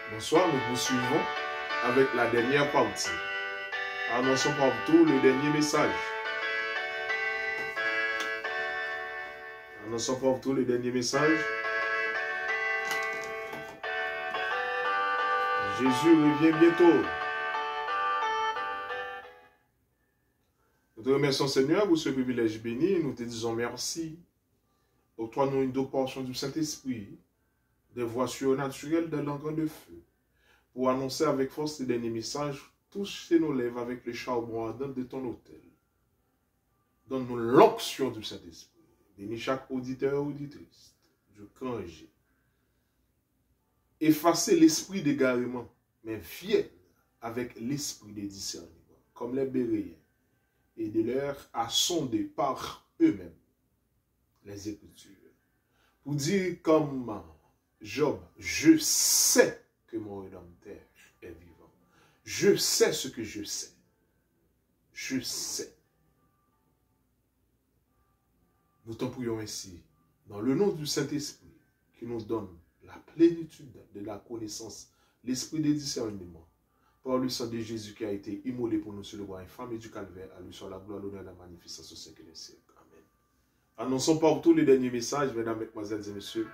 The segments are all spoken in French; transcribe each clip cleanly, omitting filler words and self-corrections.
Bonsoir, nous poursuivons avec la dernière partie. Annonçons partout le dernier message. Annonçons partout le dernier message. Jésus revient bientôt. Nous te remercions Seigneur pour ce privilège béni. Nous te disons merci. Octroie-nous une portion du Saint-Esprit, des voix surnaturelles de langue de feu, pour annoncer avec force les derniers messages. Touche nos lèvres avec le charbon ardent de ton autel. Donne-nous l'onction du Saint-Esprit. Bénis chaque auditeur et auditrice du congé. Effacez l'esprit d'égarement, mais viens avec l'esprit de discernement, comme les Béréens, et de leur à sonder par eux-mêmes les Écritures. Pour dire comme Job, je sais que mon Rédempteur est vivant. Je sais ce que je sais. Je sais. Nous t'en prions ainsi, dans le nom du Saint-Esprit, qui nous donne la plénitude de la connaissance, l'esprit de discernement, par le sang de Jésus qui a été immolé pour nous sur le bois infâme et du calvaire, à lui soit la gloire, l'honneur et la magnificence au siècle des siècles. Amen. Annonçons partout les derniers messages, mesdames, mesdemoiselles et messieurs.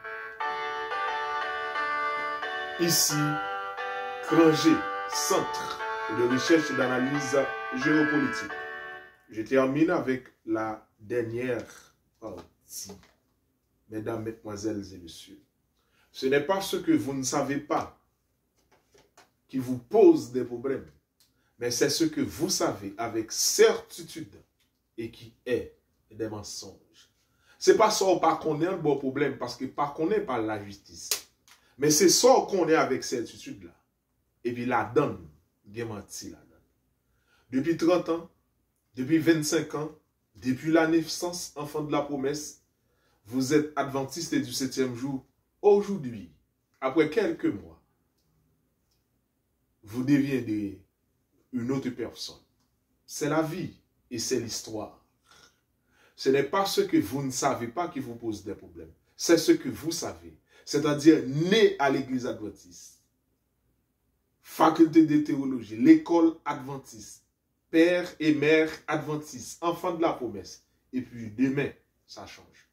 Ici, Crangé, centre de recherche et d'analyse géopolitique. Je termine avec la dernière partie. Mesdames, mesdemoiselles et messieurs, ce n'est pas ce que vous ne savez pas qui vous pose des problèmes, mais c'est ce que vous savez avec certitude et qui est des mensonges. C'est pas ça pas qu'on est un bon problème, parce que pas qu'on est pas la justice. Mais c'est ça qu'on est avec certitude là. Et puis la donne, bien menti la donne. Depuis 30 ans, depuis 25 ans, depuis la naissance, enfant de la promesse, vous êtes adventiste du 7e jour. Aujourd'hui, après quelques mois, vous deviendrez une autre personne. C'est la vie et c'est l'histoire. Ce n'est pas ce que vous ne savez pas qui vous pose des problèmes. C'est ce que vous savez. C'est-à-dire né à l'église adventiste, faculté de théologie, l'école adventiste, père et mère adventiste, enfant de la promesse. Et puis demain, ça change.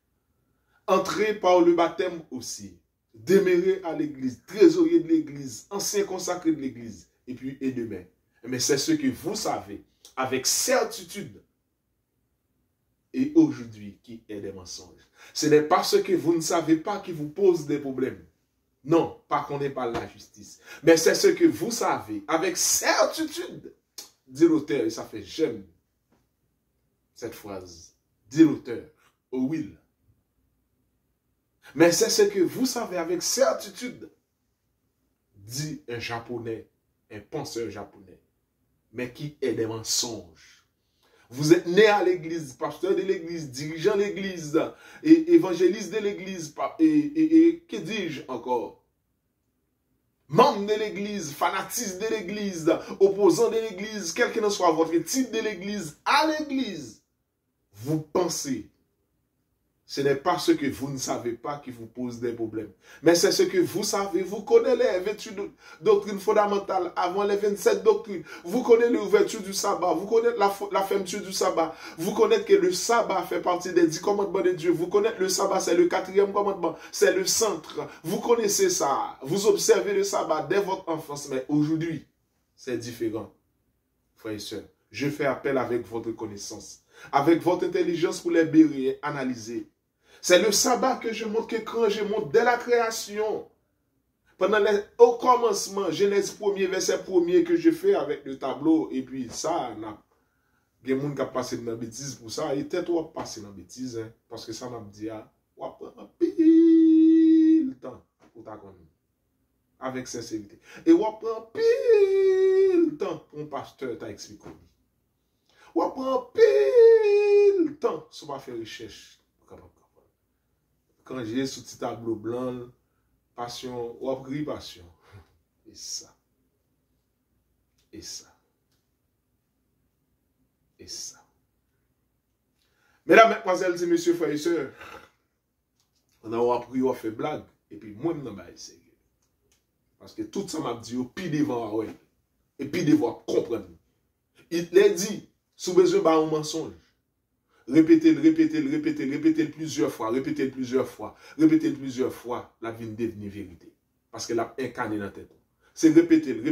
Entrez par le baptême aussi. Demeurer à l'église, trésorier de l'église, ancien consacré de l'église. Et puis et demain. Mais c'est ce que vous savez avec certitude. Et aujourd'hui, qui est des mensonges. Ce n'est pas ce que vous ne savez pas qui vous pose des problèmes. Non, pas qu'on n'est pas la justice. Mais c'est ce que vous savez avec certitude. Dit l'auteur, et ça fait j'aime cette phrase. Dit l'auteur, au will. Mais c'est ce que vous savez avec certitude. Dit un japonais, un penseur japonais. Mais qui est des mensonges. Vous êtes né à l'église, pasteur de l'église, dirigeant de l'église, et évangéliste de l'église, et que dis-je encore? Membre de l'église, fanatiste de l'église, opposant de l'église, quel que soit votre titre de l'église, à l'église, vous pensez. Ce n'est pas ce que vous ne savez pas qui vous pose des problèmes. Mais c'est ce que vous savez. Vous connaissez les 28 doctrines fondamentales avant les 27 doctrines. Vous connaissez l'ouverture du sabbat. Vous connaissez la fermeture du sabbat. Vous connaissez que le sabbat fait partie des 10 commandements de Dieu. Vous connaissez le sabbat, c'est le 4e commandement. C'est le centre. Vous connaissez ça. Vous observez le sabbat dès votre enfance. Mais aujourd'hui, c'est différent. Frères et sœurs, je fais appel avec votre connaissance, avec votre intelligence pour les bérer, analyser. C'est le sabbat que je montre, que quand je montre dès la création. Au commencement, Genèse 1er, verset 1er que je fais avec le tableau. Et puis ça, il y a des gens qui ont passé dans la bêtise pour ça. Et peut-être on va passer dans la bêtise. Hein, parce que ça m'a dit, on va prendre pile temps pour ta connaître. Avec sincérité. Et on va prendre pile temps pour un pasteur t'a expliqué. On va prendre pile temps si on va faire recherche. Quand j'ai ce petit tableau blanc, passion, ou après passion. Et ça. Et ça. Et ça. Mesdames, mesdemoiselles et messieurs, frères et sœurs, on a appris, on a fait blague. Et puis, moi, je ne vais pas essayer. Parce que tout ça m'a dit, puis devant, ouais. Et puis devant, comprendre. Il l'a dit, sous besoin d'un mensonge. Répétez-le plusieurs fois, répétez-le plusieurs fois, répétez-le plusieurs fois, la vie devient vérité. Parce qu'elle a incarné dans la tête. C'est répétez-le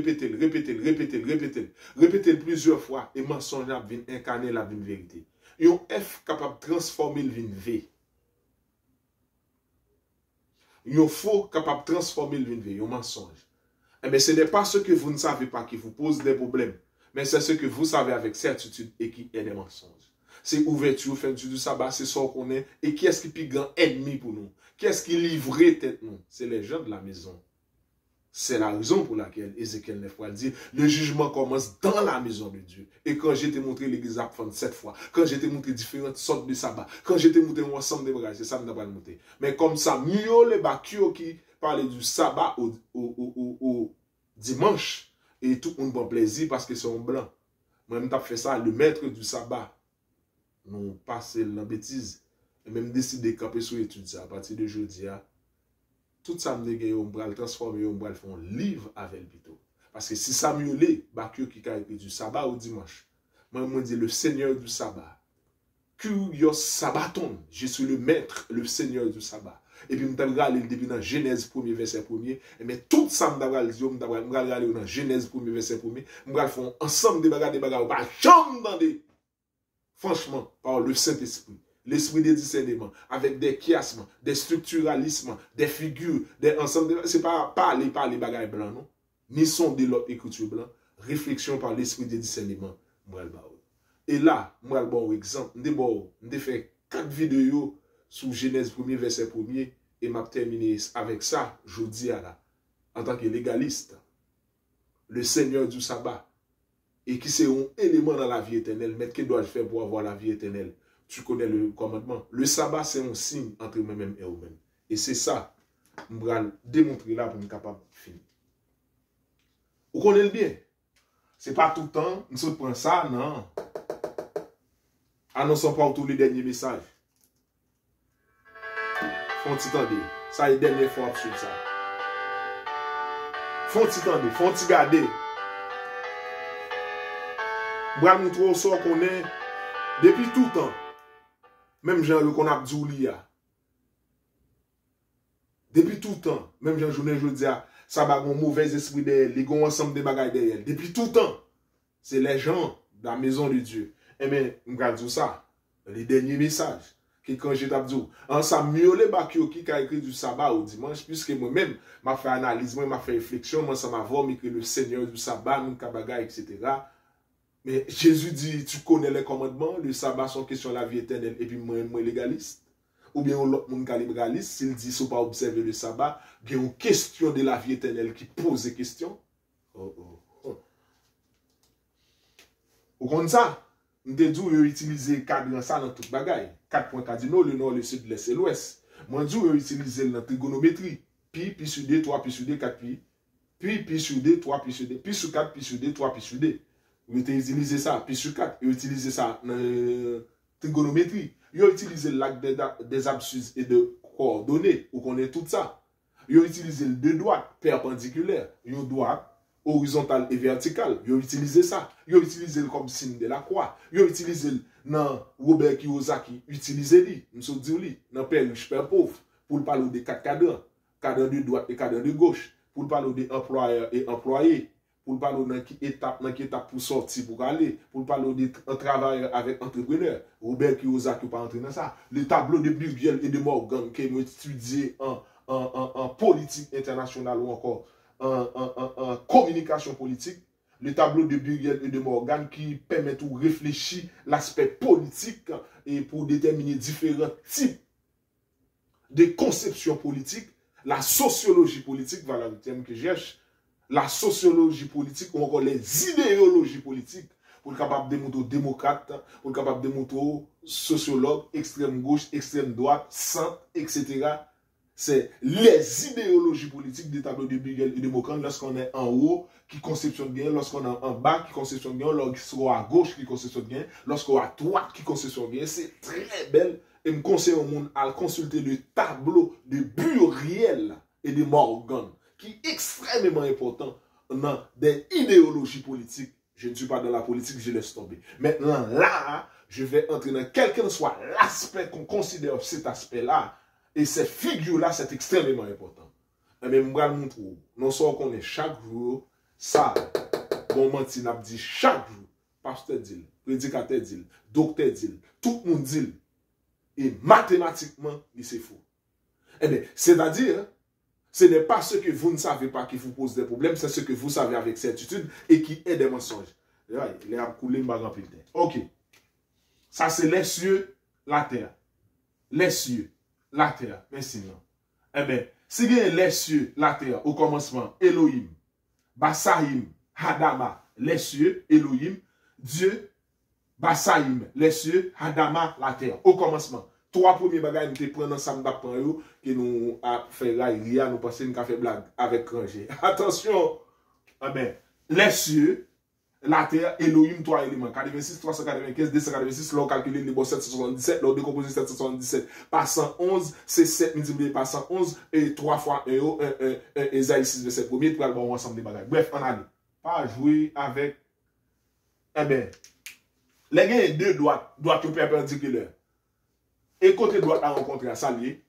plusieurs fois, et mensonge la vie incarné la vie vérité. Et un F capable de transformer le vie V. Un faux capable de transformer le vie V, un mensonge. Eh bien, ce n'est pas ce que vous ne savez pas qui vous pose des problèmes, mais c'est ce que vous savez avec certitude et qui est des mensonges. C'est ouverture, fin du sabbat, c'est ça qu'on est. Et qui est-ce qui est plus grand ennemi pour nous? Qui est-ce qui livrait tête nous? C'est les gens de la maison. C'est la raison pour laquelle Ézéchiel 9 dit, le jugement commence dans la maison de Dieu. Et quand j'ai te montré l'église à 7 fois, quand j'ai te montré différentes sortes de sabbat, quand j'ai te montré un ensemble de bagages, c'est ça que je n'ai pas montré. Mais comme ça, mieux les bakio qui parlaient du sabbat au dimanche, et tout le monde prend plaisir parce que c'est un blanc. Moi-même, j'ai fait ça, le maître du sabbat. Nous passer la bêtise et même décider de camper sur l'étude à partir de jeudi. Tout ça me dit on va le transformer, on va le faire un livre avec le plutôt. Parce que si ça mieux l'est, qui a écrit du sabbat au dimanche, moi je dis le Seigneur du sabbat. Curios sabbaton, je suis le maître, le Seigneur du sabbat. Et puis, je vais regarder depuis dans Genèse 1er, verset 1er. Mais tout ça, je vais regarder dans Genèse 1er, verset 1er. Je vais faire ensemble des bagages, franchement, par le Saint-Esprit, l'esprit des discernements, avec des chiasmes, des structuralismes, des figures, des ensembles, c'est pas parler par les bagages blancs, non? Ni son de l'autre écriture blanc, réflexion par l'esprit des discernements, et là, moi, bon exemple, je fait 4 vidéos sur Genèse 1er, verset 1er, et m'a terminé avec ça, je dis là, en tant que légaliste, le Seigneur du sabbat, et qui c'est un élément dans la vie éternelle, mais que dois-je faire pour avoir la vie éternelle? Tu connais le commandement. Le sabbat, c'est un signe entre moi-même et vous-même. Et c'est ça, je vais démontrer là pour être capable de finir. Vous connaissez bien. Ce n'est pas tout le temps, nous prenons ça, non. Annonçons pas tous les derniers messages. Font-ils tendre. Ça est la dernière fois sur ça. Font-ils tendre, font-ils garder. Bra montrer au sort qu'on est depuis tout le temps. Même genre qu'on a dit depuis tout le temps. Même genre journée je dis ça va un mauvais esprit derrière, les gars ensemble des bagages derrière. Depuis tout le temps. C'est les gens de la maison de Dieu. Et bien, je vais dire ça. Les derniers messages. Que quand j'ai dit, ensemble, mieux les bakio qui a écrit du sabbat au dimanche, puisque moi-même, m'a fait analyse, moi, m'a fait réflexion, moi, ça m'a vu que le Seigneur du sabbat, nous, kabaga, etc. Mais Jésus dit, tu connais les commandements, le sabbat sont question de la vie éternelle, et puis moi, légaliste. Ou bien l'autre monde calibraliste, s'il dit, ne faut pas observer le sabbat, il y a une question de la vie éternelle qui pose des questions. Ou comme ça, nous devons utiliser cadre ça dans toute bagaille. 4 points cardinaux, le nord, le sud, l'est et l'ouest. Moi, je vais utiliser la trigonométrie. Pi sur D, 3 pi sur D, 4 pi. Pi sur D, 3 pi sur D. Pi sur 4, pi sur D, 3 pi sur D. Vous utilisez ça, pi sur 4. Vous utilisez ça dans la trigonométrie. Vous utilisez l'acte des abscisses et de coordonnées. Vous connaissez tout ça. Vous utilisez le deux droites perpendiculaires. Une droite horizontale et verticale. Vous utilisez ça. Vous utilisez comme signe de la croix. Vous utilisez dans Robert Kiyosaki. Utilisez-le. Nous disons dans Père riche, Père pauvre. Pour parler des 4 cadrans. Cadran de droite et cadran de gauche. Pour parler des employeurs et employés. Pour parler dans qui étape pour sortir, pour aller. Pour parler des travailleurs avec entrepreneurs. Robert Kiyosaki pas entrer dans ça. Le tableau de Burgiel et de Morgan qui est étudié en politique internationale ou encore en communication politique, le tableau de Burgiel et de Morgan qui permet de réfléchir l'aspect politique et pour déterminer différents types de conceptions politiques, la sociologie politique, voilà le terme que je cherche, la sociologie politique ou encore les idéologies politiques pour être capable de démontrer démocrate, pour être capable de démontrer sociologue, extrême gauche, extrême droite, centre, etc. C'est les idéologies politiques des tableaux de Burgiel et de Morgan lorsqu'on est en haut qui conceptionne bien, lorsqu'on est en bas qui conceptionne bien, lorsqu'on est à gauche qui conceptionne bien, lorsqu'on est à droite qui conceptionne bien. C'est très belle et me conseille au monde à consulter le tableau de Burgiel et de Morgan qui est extrêmement important dans des idéologies politiques. Je ne suis pas dans la politique, je laisse tomber. Maintenant, là, je vais entrer dans quel que soit l'aspect qu'on considère cet aspect-là. Et cette figure-là, c'est extrêmement important. Mais je vais vous montrer. Non seulement qu'on est chaque jour, ça, bon menti n'a dit chaque jour, pasteur dit, prédicateur dit, docteur dit, tout le monde dit. Et mathématiquement, c'est faux. Eh bien, c'est-à-dire, ce n'est pas ce que vous ne savez pas qui vous pose des problèmes, c'est ce que vous savez avec certitude et qui est des mensonges. Il a coulé ma grand terre. Ok. Ça, c'est les cieux, la terre. Les cieux, la terre. Merci, non. Eh bien, si il y a les cieux, la terre, au commencement, Elohim, Basahim, Hadama, les cieux, Elohim, Dieu, Basahim, les cieux, Hadama, la terre, au commencement. Trois premiers bagages, nous te prenons ensemble d'après que nous a fait là, nous pensons nous a fait blague avec Ranger. Attention, eh bien, les cieux, la terre, Elohim, trois éléments. 86, 395, 286, l'on calcule le niveau 777, l'on décompose 777 par 111, c'est 7 multiplié par 111, et 3 fois 1, Esaïe 6, verset 1er, pour aller voir ensemble des bagages. Bref, on a pas jouer avec, eh bien, les gars, deux droites perpendiculaires. Et côté droite à rencontrer un salier,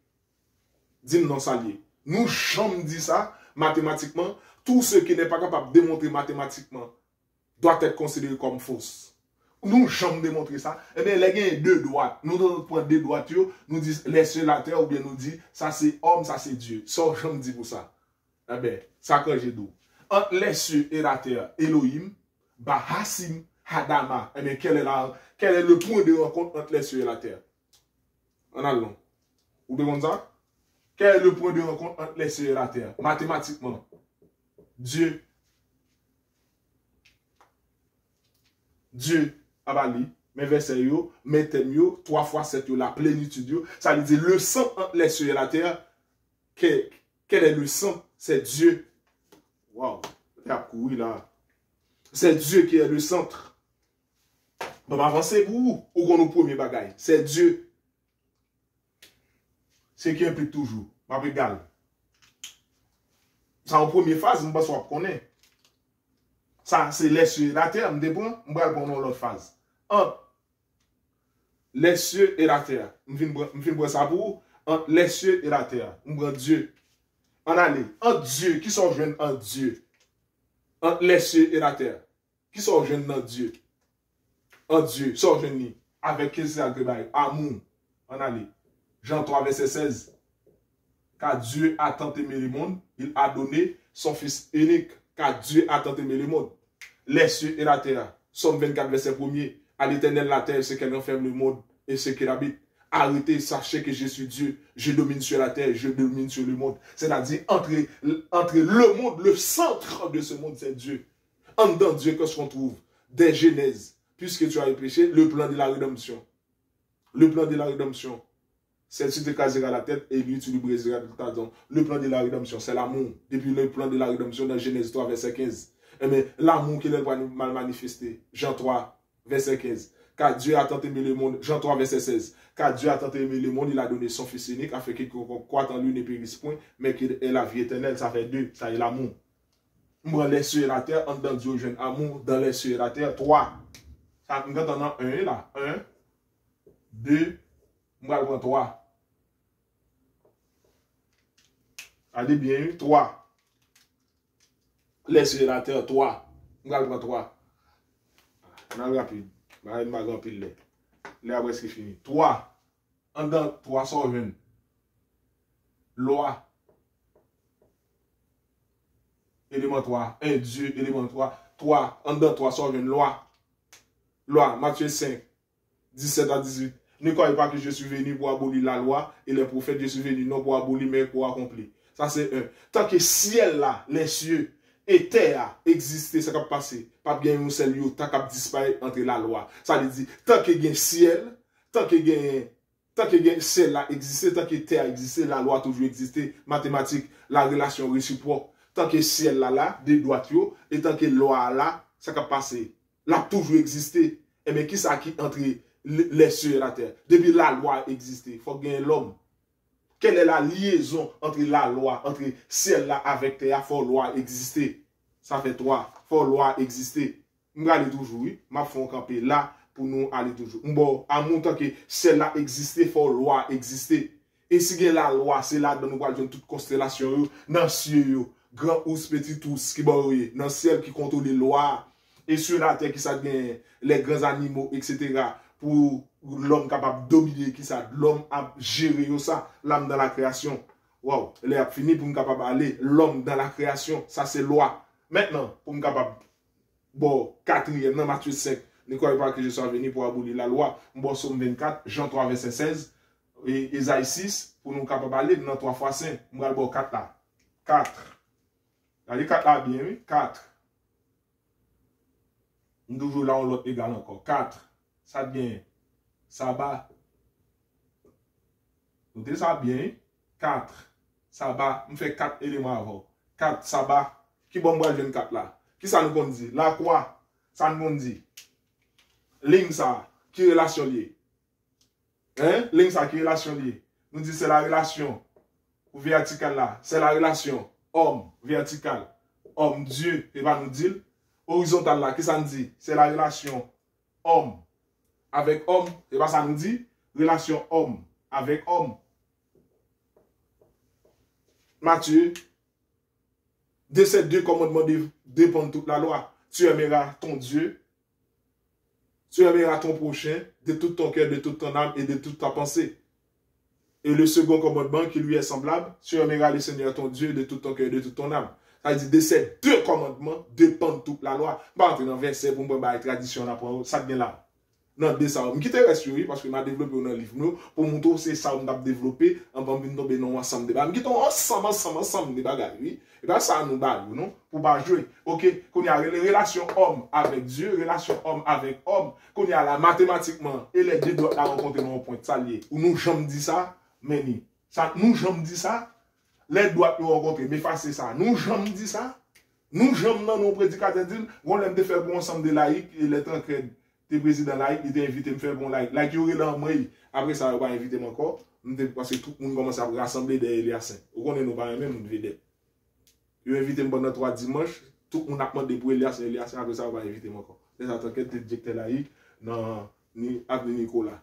dit non salier. Nous jamais dit ça mathématiquement. Tout ce qui n'est pas capable de démontrer mathématiquement doit être considéré comme fausse. Nous jamais démontrer ça. Eh bien, les gars, deux droites. Nous prenons deux droites, nous disons les cieux, la terre, ou bien nous disons ça c'est homme, ça c'est Dieu. Ça, jamais dit pour ça. Eh bien, ça quand j'ai dit. Entre les cieux et la terre, Elohim, Bahassim, Hadama. Eh bien, quel est le point de rencontre entre les cieux et la terre? En allons. Vous demandez ça? Quel est le point de rencontre entre les cieux et la terre? Mathématiquement. Dieu. Dieu, abali, mes versets yo, mes thèmes yo, 3 fois 7 yo, la plénitude yo. Ça veut dire le sang entre les cieux et la terre. Quel est le sang? C'est Dieu. Waouh. Là. C'est Dieu qui est le centre. Bon, avancez vous ou qu'on nous premier bagaille? C'est Dieu. C'est qui implique toujours. Ma regarde. Ça en première phase, je ne sais pas qu'on est. Ça, c'est les cieux et la terre. Je vais prendre l'autre phase. Entre les cieux et la terre. Je vais prendre ça pour vous. Entre les cieux et la terre. Je prends Dieu. On allait. Entre Dieu. Qui sont jeunes en Dieu? Entre les cieux et la terre. Qui sont jeunes dans Dieu? En Dieu. Sont jeunes avec qui c'est agréable? Amour. On allait. Jean 3, verset 16. Car Dieu a tant aimé le monde, il a donné son Fils unique. Car Dieu a tant aimé le monde. Les cieux et la terre. Somme 24, verset 1er. À l'Éternel la terre, ce qu'elle enferme le monde et ce qu'il habite. Arrêtez, sachez que je suis Dieu. Je domine sur la terre, je domine sur le monde. C'est-à-dire, entre le monde, le centre de ce monde, c'est Dieu. En dedans Dieu, qu'est-ce qu'on trouve? Des genèses. Puisque tu as péché, le plan de la rédemption. Le plan de la rédemption. Celle-ci te casera la tête et lui tu lui briseras ta dent. Le plan de la rédemption, c'est l'amour. Depuis le plan de la rédemption dans Genèse 3, verset 15. Mais l'amour qu'il est mal manifesté. Jean 3, verset 15. Car Dieu a tant aimé le monde. Jean 3, verset 16. Car Dieu a tant aimé le monde, il a donné son Fils unique afin qu'il croit en lui ne périsse point, mais qu'il ait la vie éternelle. Ça fait deux. Ça est l'amour. Moi, les cieux et la terre, en dedans Dieu, jeune amour, dans les cieux et la terre, 3. Ça, nous avons un là. 1, 2, moi, je prends 3. Allez bien, 3. Les cieux et la terre, 3. On va prendre 3. On a rapide. On a une rapide. Les après c'est fini. 3. En dedans, 3 sont jeunes. Loi. Élément 3. 1, Dieu, élément 3. 3. En dedans, 3 sont jeunes. Loi. Loi. Matthieu 5. 17 à 18. Ne croyez pas que je suis venu pour abolir la loi et les prophètes. Je suis venu non pour abolir, mais pour accomplir. Ça, c'est un. Tant que ciel là, les cieux et terre existent, ça va passer. Pas bien un seul lieu, tant qu'à disparaître entre la loi. Ça veut dire, tant que il ciel, tant que ciel là existe, tant que terre existe, la loi toujours existé. Mathématiques, la relation réciproque. Tant que ciel là, des droits, et tant que loi là, ça va passer. Là, toujours existé. Et mais qui ça qui entre les cieux et la terre? Depuis la loi existait, il faut gagner l'homme. Quelle est la liaison entre la loi, entre celle-là avec terre, faut loi exister. Ça fait 3, faut loi exister. Je vais aller toujours, oui. Je vais camper là pour nous aller toujours. Bon, à mon temps que celle-là exister, faut loi exister. Et si la loi, c'est là dans nous allons toute constellation, dans le ciel, grand ou petit tous qui barouillent, dans le ciel qui contrôle les lois, et sur la terre qui ça gagne les grands animaux, etc. Pour l'homme capable de dominer, qui ça, l'homme a géré ça, l'homme dans la création. Wow, il a fini pour nous capable d'aller, l'homme dans la création, ça c'est loi. Maintenant, pour nous capable, bon, quatrième, dans Matthieu 5, ne croyez pas que je sois venu pour abolir la loi. Bon, Somme 24, Jean 3, verset 16, et Esaïe 6, pour nous capable d'aller dans 3 fois 5, nous allons 4 là. 4. Allez, 4 là bien, oui, 4. Nous toujours là, on l'autre égal encore. 4. Ça bien. Sabbat. Notez ça bien. 4. Sabbat. On fait 4 éléments avant. 4. Sabbat. Qui bon moi 24 là? Qui ça nous dit? La quoi? Ça nous dit. Ligne ça. Qui relation liée? Hein? Ligne ça qui relation liée? Nous dit c'est la relation verticale là. C'est la relation homme vertical. Homme Dieu. Et va nous dire. Horizontal là. Qui ça nous dit? C'est la relation homme avec homme, et bien ça nous dit relation homme avec homme. Matthieu, de ces 2 commandements dépendent toute la loi. Tu aimeras ton Dieu, tu aimeras ton prochain de tout ton cœur, de toute ton âme et de toute ta pensée. Et le second commandement qui lui est semblable, tu aimeras le Seigneur ton Dieu de tout ton cœur, de toute ton âme. Ça dit de ces 2 commandements dépendent toute la loi. Pas entrer dans verset pour me faire tradition là, ça vient là. Non, de ça, je quitte rassuré parce que je développé dans le livre pour montrer c'est ça on a développé en va venir tomber dans ensemble de bagages. Je quitte ensemble de bagages, oui. Et bien ça nous balle, non? Pour pas jouer. OK, qu'on y a les relations homme avec Dieu, relation homme avec homme, qu'on y a là mathématiquement et les deux doivent la rencontrer dans un point ça lié. Ou nous jamais dit ça, mais ni. Ça nous jamais dit ça. Les doigts nous rencontrer, mais face ça. Nous jamais dit ça. Nous jamais dans nos prédicateurs disent on l'aime de faire pour ensemble de laïcs et les temps que t'es président laïc, il t'a invité à me faire bon laïc. Laïc, il y aurait là, moi, après ça, il va inviter encore. Parce que tout le monde commence à rassembler des Elias. Vous connaissez nous pas même, nous devons. Il a invité pendant 3 dimanches, tout le monde a demandé pour Elias, après ça, il va inviter encore. C'est ça, t'inquiète, t'es directeur laïc, dans Avenue Nicolas.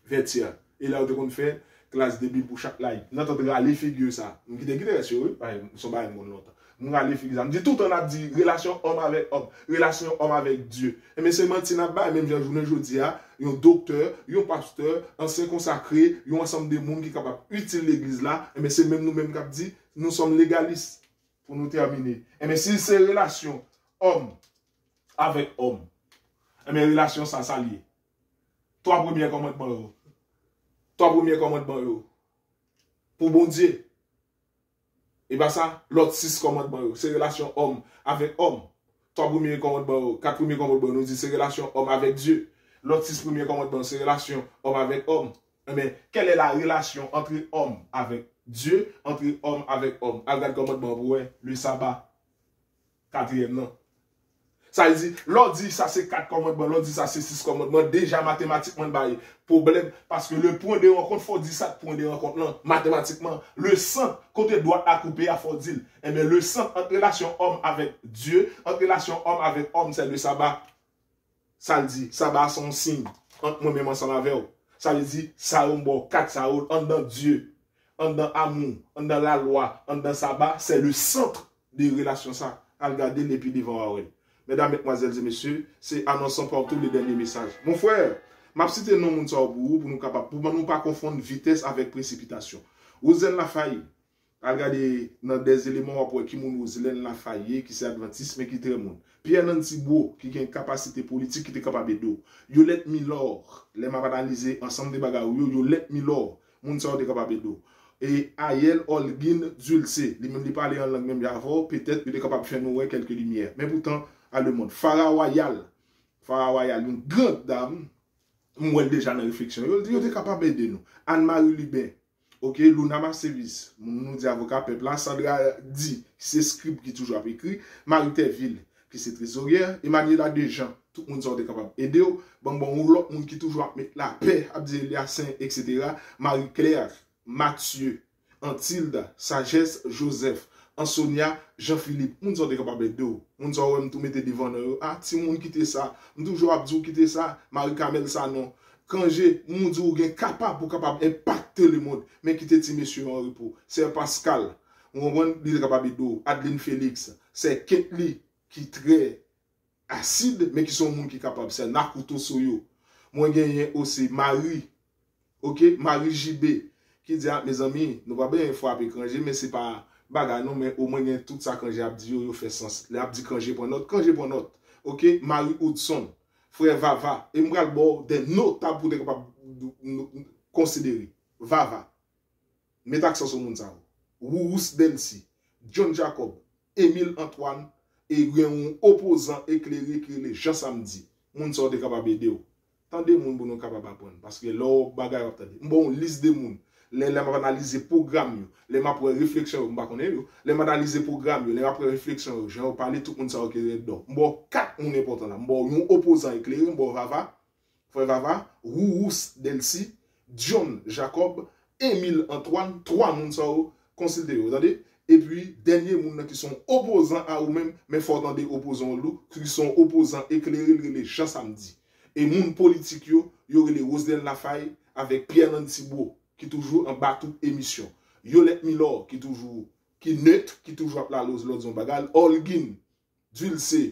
Vertière. Et là, on fait classe de Bible pour chaque laïc. Nous entendons les figures ça. Nous quittons sur eux, nous sommes pas longtemps. Nous allons les figures. Nous tout on a dit relation homme avec homme, relation homme avec Dieu. Et mais c'est maintenant même aujourd'hui un docteur, un pasteur, ancien consacré, un ensemble de monde qui est capable d'utiliser l'église là. Et mais c'est même nous-mêmes qui dit nous sommes légalistes pour nous terminer. Et mais si c'est relation homme avec homme, et mais relation ça lié. 3 premiers commandements. 3 premiers commandements pour bon Dieu. Et bien ça, l'autre 6 commandements, c'est relation homme avec homme. 3 premiers commandements, 4 premiers commandements, nous dit c'est relation homme avec Dieu. L'autre 6 premiers commandements, c'est relation homme avec homme. Mais quelle est la relation entre homme avec Dieu, entre homme avec homme? Avec le commandement, le sabbat. 4e, non. Ça dit, l'autre dit ça c'est 4 commandements, l'autre dit ça c'est 6 commandements. Déjà mathématiquement, problème. Parce que le point de rencontre, il faut dire ça, point de rencontre, non. Mathématiquement, le sang, côté droit à couper, il faut dire. Et bien le sang, entre relation homme avec Dieu, entre relation homme avec homme, c'est le sabbat. Ça le dit, sabbat son signe. Entre moi-même ensemble avec vous. Ça le dit, ça on bon, 4 ça en dans Dieu, en dans amour, en dans la loi, en dans sabbat, c'est le centre des relations ça. À regarder les pieds devant vous. Mesdames, mesdemoiselles et messieurs, c'est annonçant pour tous les derniers messages. Mon frère, je cite non moun sa pour nous pas confondre vitesse avec précipitation. Vous êtes la faille. Regardez dans des éléments qui nous la faille, qui c'est adventiste mais qui très monde. Pierre Nantibo qui a une capacité politique qui est capable de. Yo let Milor, les m'a analysé ensemble des bagages. Yo let Milor, moun sa est capable de. Et Ayel Holguin Dulce, lui même parler en langue même avant, peut-être il est capable de faire nous quelques lumières. Mais pourtant à le monde. Farah Royal, une grande dame, moi déjà dans la réflexion, il est capable d'aider nous. Anne-Marie Lubin, ok, Luna Service, nous dit avocat peuple, Sandra dit, c'est script qui est toujours écrit, Marie Terville, qui c'est trésorière, Emmanuel Dejean, tout le monde est capable d'aider, bon, l'autre monde qui toujours mettre la paix, Abdel Yassin, etc., Marie Claire, Mathieu, Antilda, Sagesse, Joseph, Ansonia, Jean-Philippe, moun sont capable de ou. Moun sont tout mettre devant eux. Ah, ti moun quitter ça. Moun toujours abdou quitter ça. Marie-Camel ça non. Quand j'ai moun di ou gen capable pour capable impacter le monde, mais quitter ti monsieur en repos. C'est Pascal. On est capable de ou. Adeline Félix, c'est Ketli qui très acide mais qui sont moun qui capable. C'est Nakuto Soyo. Moi gagné aussi Marie. OK, Marie JB qui dit mes amis, nous pas bien fois avec Kangé mais c'est pas bagarre non mais au moins tout ça quand j'ai dit yo fait sens. Les dit Kangé pour notre. OK, Marie Hudson, frère Vava et m'gal bon des notables pour être capable considérer. Vava. Mettez accent sur moun ça. Wous Delcy, John Jacob, Émile Antoine et un opposant éclairé qui les Jean Samedi. Moun sont capable aider. Tendez moun pour nous capable apprendre parce que là bagarre attendez. Bon liste de moun. Les m'a analyser programme, les m'a pour réflexion, m'pa connait yo. Les m'a analyser programme, les m'a pour réflexion, j'ai parlé tout monde ça qui est dedans. Bon quatre moun important là. Bon un opposant éclairé, bon Vava, frère Vava, Wous Delcy, John Jacob, Émile Antoine, trois moun ça considéré, vous entendez? Et puis dernier moun qui sont opposants à ou même mais faut entendre opposants loup qui sont opposants éclairés les Jean Samedi. Et moun politique yo y les Rosdel Lafaye avec Pierre Nantibo qui toujours en bateau émission. Yolette Milor qui toujours qui neutre qui toujours la l'autre bagal Holguin Dulce